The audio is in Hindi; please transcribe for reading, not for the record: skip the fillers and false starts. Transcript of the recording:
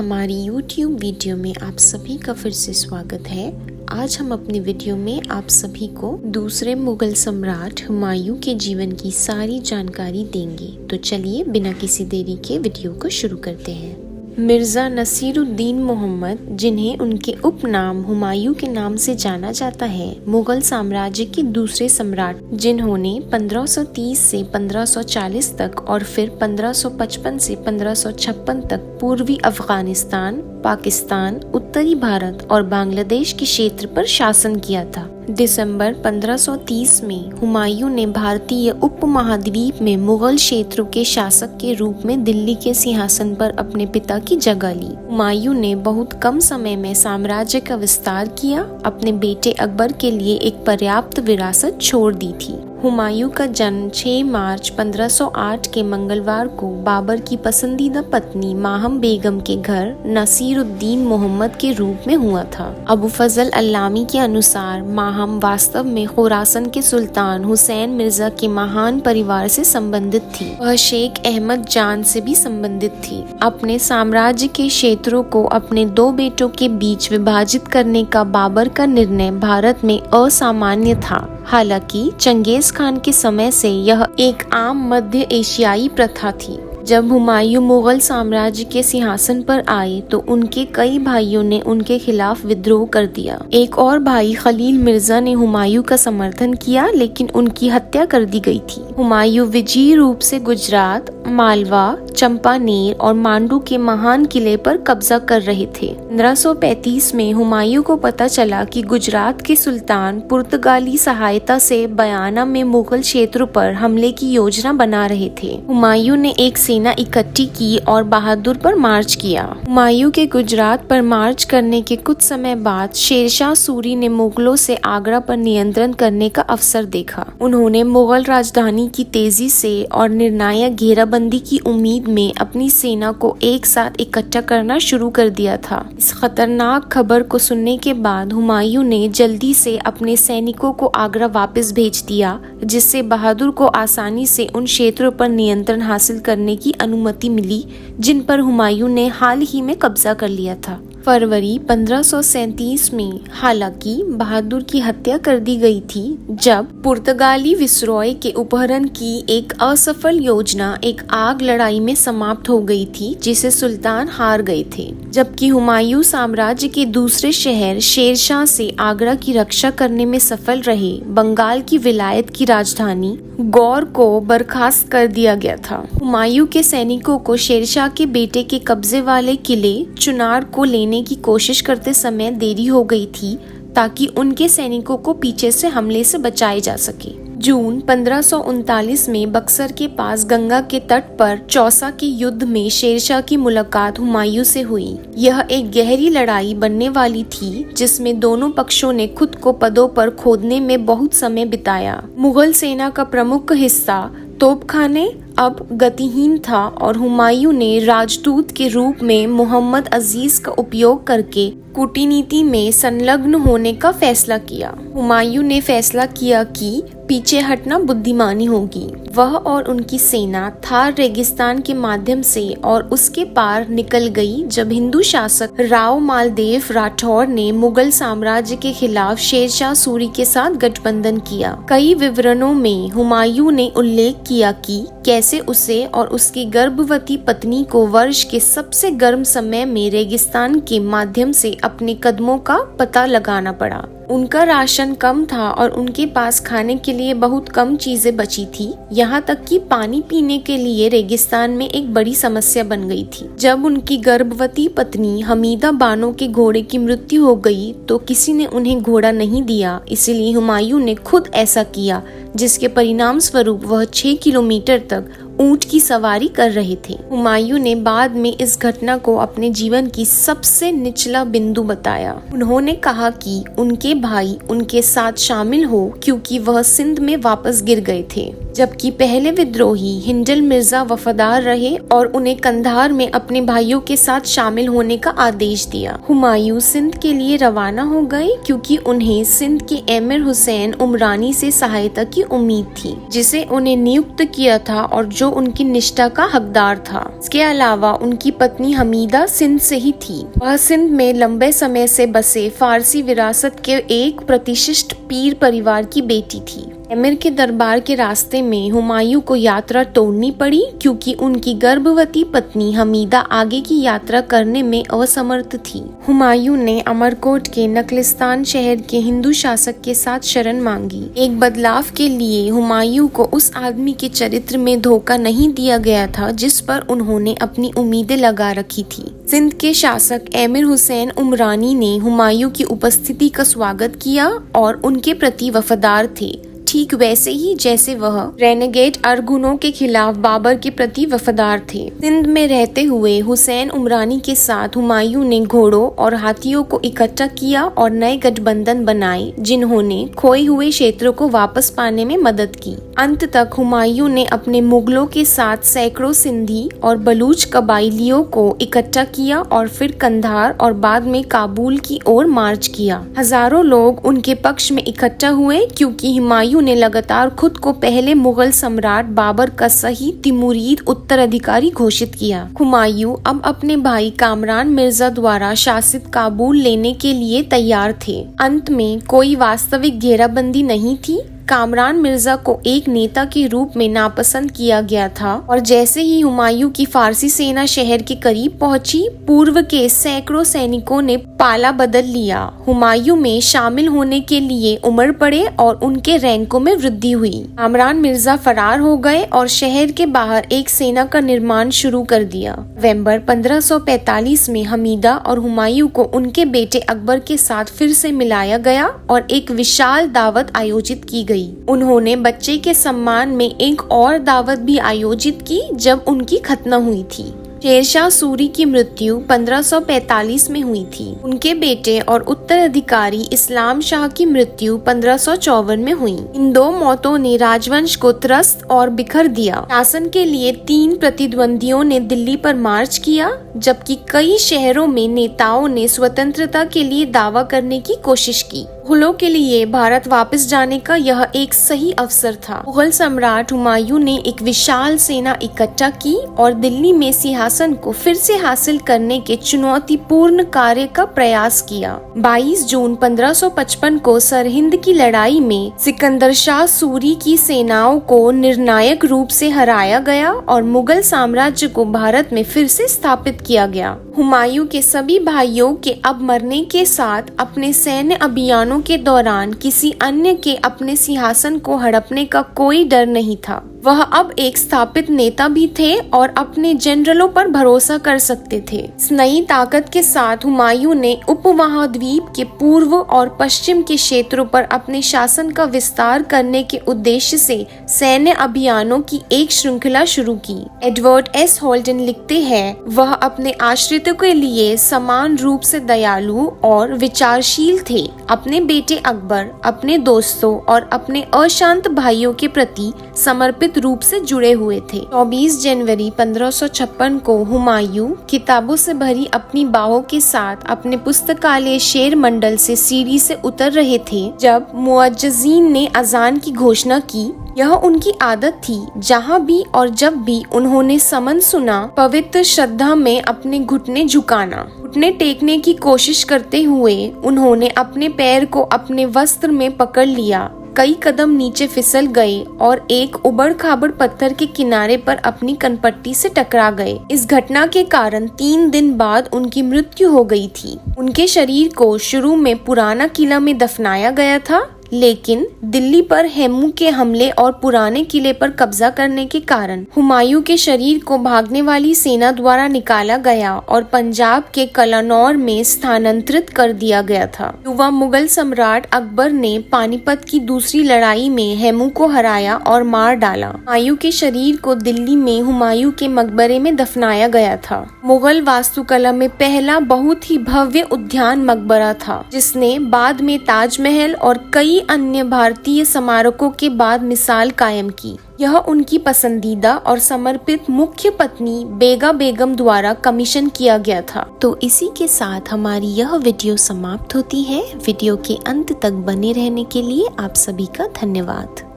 हमारी YouTube वीडियो में आप सभी का फिर से स्वागत है। आज हम अपने वीडियो में आप सभी को दूसरे मुगल सम्राट हुमायूं के जीवन की सारी जानकारी देंगे। तो चलिए बिना किसी देरी के वीडियो को शुरू करते हैं। मिर्ज़ा नसीरुद्दीन मोहम्मद, जिन्हें उनके उपनाम हुमायूं के नाम से जाना जाता है, मुगल साम्राज्य के दूसरे सम्राट जिन्होंने 1530 से 1540 तक और फिर 1555 से 1556 तक पूर्वी अफगानिस्तान, पाकिस्तान, उत्तरी भारत और बांग्लादेश के क्षेत्र पर शासन किया था। दिसंबर 1530 में हुमायूं ने भारतीय उपमहाद्वीप में मुगल क्षेत्रों के शासक के रूप में दिल्ली के सिंहासन पर अपने पिता की जगह ली। हुमायूं ने बहुत कम समय में साम्राज्य का विस्तार किया, अपने बेटे अकबर के लिए एक पर्याप्त विरासत छोड़ दी थी। हुमायूं का जन्म 6 मार्च 1508 के मंगलवार को बाबर की पसंदीदा पत्नी माहम बेगम के घर नसीरुद्दीन मोहम्मद के रूप में हुआ था। अबू फजल अल्लामी के अनुसार माहम वास्तव में खुरासन के सुल्तान हुसैन मिर्जा के महान परिवार से संबंधित थी। वह शेख अहमद जान से भी संबंधित थी। अपने साम्राज्य के क्षेत्रों को अपने दो बेटों के बीच विभाजित करने का बाबर का निर्णय भारत में असामान्य था। हालांकि चंगेज खान के समय से यह एक आम मध्य एशियाई प्रथा थी। जब हुमायूं मुगल साम्राज्य के सिंहासन पर आए तो उनके कई भाइयों ने उनके खिलाफ विद्रोह कर दिया। एक और भाई खलील मिर्जा ने हुमायूं का समर्थन किया, लेकिन उनकी हत्या कर दी गई थी। हुमायूं विजयी रूप से गुजरात, मालवा, चंपानेर और मांडू के महान किले पर कब्जा कर रहे थे। 1535 में हुमायूं को पता चला कि गुजरात के सुल्तान पुर्तगाली सहायता से बयाना में मुगल क्षेत्रों पर हमले की योजना बना रहे थे। हुमायूं ने एक सेना इकट्ठी की और बहादुर पर मार्च किया। हुमायूं के गुजरात पर मार्च करने के कुछ समय बाद शेरशाह सूरी ने मुगलों से आगरा पर नियंत्रण करने का अवसर देखा। उन्होंने मुगल राजधानी की तेजी से और निर्णायक घेराबंदी की उम्मीद में अपनी सेना को एक साथ इकट्ठा करना शुरू कर दिया था। इस खतरनाक खबर को सुनने के बाद हुमायूं ने जल्दी से अपने सैनिकों को आगरा वापस भेज दिया, जिससे बहादुर को आसानी से उन क्षेत्रों पर नियंत्रण हासिल करने की अनुमति मिली जिन पर हुमायूं ने हाल ही में कब्जा कर लिया था। फरवरी 1537 में हालांकि बहादुर की हत्या कर दी गई थी, जब पुर्तगाली विसरॉय के अपहरण की एक असफल योजना एक आग लड़ाई में समाप्त हो गई थी, जिसे सुल्तान हार गए थे। जबकि हुमायूं साम्राज्य के दूसरे शहर शेरशाह से आगरा की रक्षा करने में सफल रहे, बंगाल की विलायत की राजधानी गौर को बर्खास्त कर दिया गया था। हुमायूं के सैनिकों को शेरशाह के बेटे के कब्जे वाले किले चुनार को लेने की कोशिश करते समय देरी हो गई थी, ताकि उनके सैनिकों को पीछे से हमले से बचाए जा सके। जून 1539 में बक्सर के पास गंगा के तट पर चौसा के युद्ध में शेरशाह की मुलाकात हुमायूं से हुई। यह एक गहरी लड़ाई बनने वाली थी, जिसमें दोनों पक्षों ने खुद को पदों पर खोदने में बहुत समय बिताया। मुगल सेना का प्रमुख हिस्सा तोपखाने अब गतिहीन था और हुमायूं ने राजदूत के रूप में मोहम्मद अजीज का उपयोग करके कूटनीति में संलग्न होने का फैसला किया। हुमायूं ने फैसला किया कि पीछे हटना बुद्धिमानी होगी। वह और उनकी सेना थार रेगिस्तान के माध्यम से और उसके पार निकल गई जब हिंदू शासक राव मालदेव राठौर ने मुगल साम्राज्य के खिलाफ शेरशाह सूरी के साथ गठबंधन किया। कई विवरणों में हुमायूं ने उल्लेख किया कि कैसे उसे और उसकी गर्भवती पत्नी को वर्ष के सबसे गर्म समय में रेगिस्तान के माध्यम से अपने कदमों का पता लगाना पड़ा। उनका राशन कम था और उनके पास खाने के लिए बहुत कम चीजें बची थी, यहाँ तक कि पानी पीने के लिए रेगिस्तान में एक बड़ी समस्या बन गई थी। जब उनकी गर्भवती पत्नी हमीदा बानो के घोड़े की मृत्यु हो गई तो किसी ने उन्हें घोड़ा नहीं दिया, इसीलिए हुमायूं ने खुद ऐसा किया, जिसके परिणाम स्वरूप वह 6 किलोमीटर तक ऊंट की सवारी कर रहे थे। हुमायूं ने बाद में इस घटना को अपने जीवन की सबसे निचला बिंदु बताया। उन्होंने कहा कि उनके भाई उनके साथ शामिल हो क्योंकि वह सिंध में वापस गिर गए थे, जबकि पहले विद्रोही हिंडल मिर्जा वफादार रहे और उन्हें कंधार में अपने भाइयों के साथ शामिल होने का आदेश दिया। हुमायूं सिंध के लिए रवाना हो गए क्योंकि उन्हें सिंध के एमिर हुसैन उमरानी से सहायता की उम्मीद थी, जिसे उन्हें नियुक्त किया था और जो जो उनकी निष्ठा का हकदार था। इसके अलावा उनकी पत्नी हमीदा सिंध से ही थी। वह सिंध में लंबे समय से बसे फारसी विरासत के एक प्रतिष्ठित पीर परिवार की बेटी थी। एमिर के दरबार के रास्ते में हुमायूं को यात्रा तोड़नी पड़ी क्योंकि उनकी गर्भवती पत्नी हमीदा आगे की यात्रा करने में असमर्थ थी। हुमायूं ने अमरकोट के नखलिस्तान शहर के हिंदू शासक के साथ शरण मांगी। एक बदलाव के लिए हुमायूं को उस आदमी के चरित्र में धोखा नहीं दिया गया था जिस पर उन्होंने अपनी उम्मीदें लगा रखी थी। सिंध के शासक एमिर हुसैन उमरानी ने हुमायूं की उपस्थिति का स्वागत किया और उनके प्रति वफादार थे, ठीक वैसे ही जैसे वह रेनेगेड अरगुनों के खिलाफ बाबर के प्रति वफादार थे। सिंध में रहते हुए हुसैन उमरानी के साथ हुमायूं ने घोड़ों और हाथियों को इकट्ठा किया और नए गठबंधन बनाए जिन्होंने खोए हुए क्षेत्रों को वापस पाने में मदद की। अंत तक हुमायूं ने अपने मुगलों के साथ सैकड़ों सिंधी और बलूच कबाइलियों को इकट्ठा किया और फिर कंधार और बाद में काबुल की ओर मार्च किया। हजारों लोग उनके पक्ष में इकट्ठा हुए क्योंकि हुमायूं ने लगातार खुद को पहले मुगल सम्राट बाबर का सही तिमुरीद उत्तराधिकारी घोषित किया। हुमायूं अब अपने भाई कामरान मिर्जा द्वारा शासित काबुल लेने के लिए तैयार थे। अंत में कोई वास्तविक घेराबंदी नहीं थी। कामरान मिर्जा को एक नेता के रूप में नापसंद किया गया था और जैसे ही हुमायूं की फारसी सेना शहर के करीब पहुंची, पूर्व के सैकड़ों सैनिकों ने पाला बदल लिया। हुमायूं में शामिल होने के लिए उमड़ पड़े और उनके रैंकों में वृद्धि हुई। कामरान मिर्जा फरार हो गए और शहर के बाहर एक सेना का निर्माण शुरू कर दिया। नवंबर 1545 में हमीदा और हुमायूं को उनके बेटे अकबर के साथ फिर से मिलाया गया और एक विशाल दावत आयोजित की गई। उन्होंने बच्चे के सम्मान में एक और दावत भी आयोजित की जब उनकी खतना हुई थी। शेरशाह सूरी की मृत्यु 1545 में हुई थी। उनके बेटे और उत्तराधिकारी इस्लाम शाह की मृत्यु 1554 में हुई। इन दो मौतों ने राजवंश को त्रस्त और बिखर दिया। शासन के लिए 3 प्रतिद्वंदियों ने दिल्ली पर मार्च किया, जबकि कई शहरों में नेताओं ने स्वतंत्रता के लिए दावा करने की कोशिश की। मुगलों के लिए भारत वापस जाने का यह एक सही अवसर था। मुगल सम्राट हुमायूं ने एक विशाल सेना इकट्ठा की और दिल्ली में सिंहासन को फिर से हासिल करने के चुनौतीपूर्ण कार्य का प्रयास किया। 22 जून 1555 को सरहिंद की लड़ाई में सिकंदर शाह सूरी की सेनाओं को निर्णायक रूप से हराया गया और मुगल साम्राज्य को भारत में फिर से स्थापित किया गया। हुमायूं के सभी भाइयों के अब मरने के साथ अपने सैन्य अभियानों के दौरान किसी अन्य के अपने सिंहासन को हड़पने का कोई डर नहीं था। वह अब एक स्थापित नेता भी थे और अपने जनरलों पर भरोसा कर सकते थे। इस नई ताकत के साथ हुमायूं ने उपमहाद्वीप के पूर्व और पश्चिम के क्षेत्रों पर अपने शासन का विस्तार करने के उद्देश्य से सैन्य अभियानों की एक श्रृंखला शुरू की। एडवर्ड एस होल्टन लिखते हैं, वह अपने आश्रितों के लिए समान रूप से दयालु और विचारशील थे। अपने बेटे अकबर, अपने दोस्तों और अपने अशांत भाइयों के प्रति समर्पित रूप से जुड़े हुए थे। 24 जनवरी 1556 को हुमायूं किताबों से भरी अपनी बाहों के साथ अपने पुस्तकालय शेर मंडल से सीढ़ी से उतर रहे थे जब मुअज्जिजीन ने अजान की घोषणा की। यह उनकी आदत थी, जहाँ भी और जब भी उन्होंने समन सुना, पवित्र श्रद्धा में अपने घुटने झुकाना। घुटने टेकने की कोशिश करते हुए उन्होंने अपने पैर को अपने वस्त्र में पकड़ लिया। कई कदम नीचे फिसल गए और एक उबड़ खाबड़ पत्थर के किनारे पर अपनी कनपट्टी से टकरा गए। इस घटना के कारण 3 दिन बाद उनकी मृत्यु हो गई थी। उनके शरीर को शुरू में पुराना किला में दफनाया गया था, लेकिन दिल्ली पर हेमू के हमले और पुराने किले पर कब्जा करने के कारण हुमायूं के शरीर को भागने वाली सेना द्वारा निकाला गया और पंजाब के कलानौर में स्थानांतरित कर दिया गया था। युवा मुगल सम्राट अकबर ने पानीपत की दूसरी लड़ाई में हेमू को हराया और मार डाला। हुमायूं के शरीर को दिल्ली में हुमायूं के मकबरे में दफनाया गया था। मुगल वास्तुकला में पहला बहुत ही भव्य उद्यान मकबरा था, जिसने बाद में ताजमहल और कई अन्य भारतीय स्मारकों के बाद मिसाल कायम की। यह उनकी पसंदीदा और समर्पित मुख्य पत्नी बेगा बेगम द्वारा कमीशन किया गया था। तो इसी के साथ हमारी यह वीडियो समाप्त होती है। वीडियो के अंत तक बने रहने के लिए आप सभी का धन्यवाद।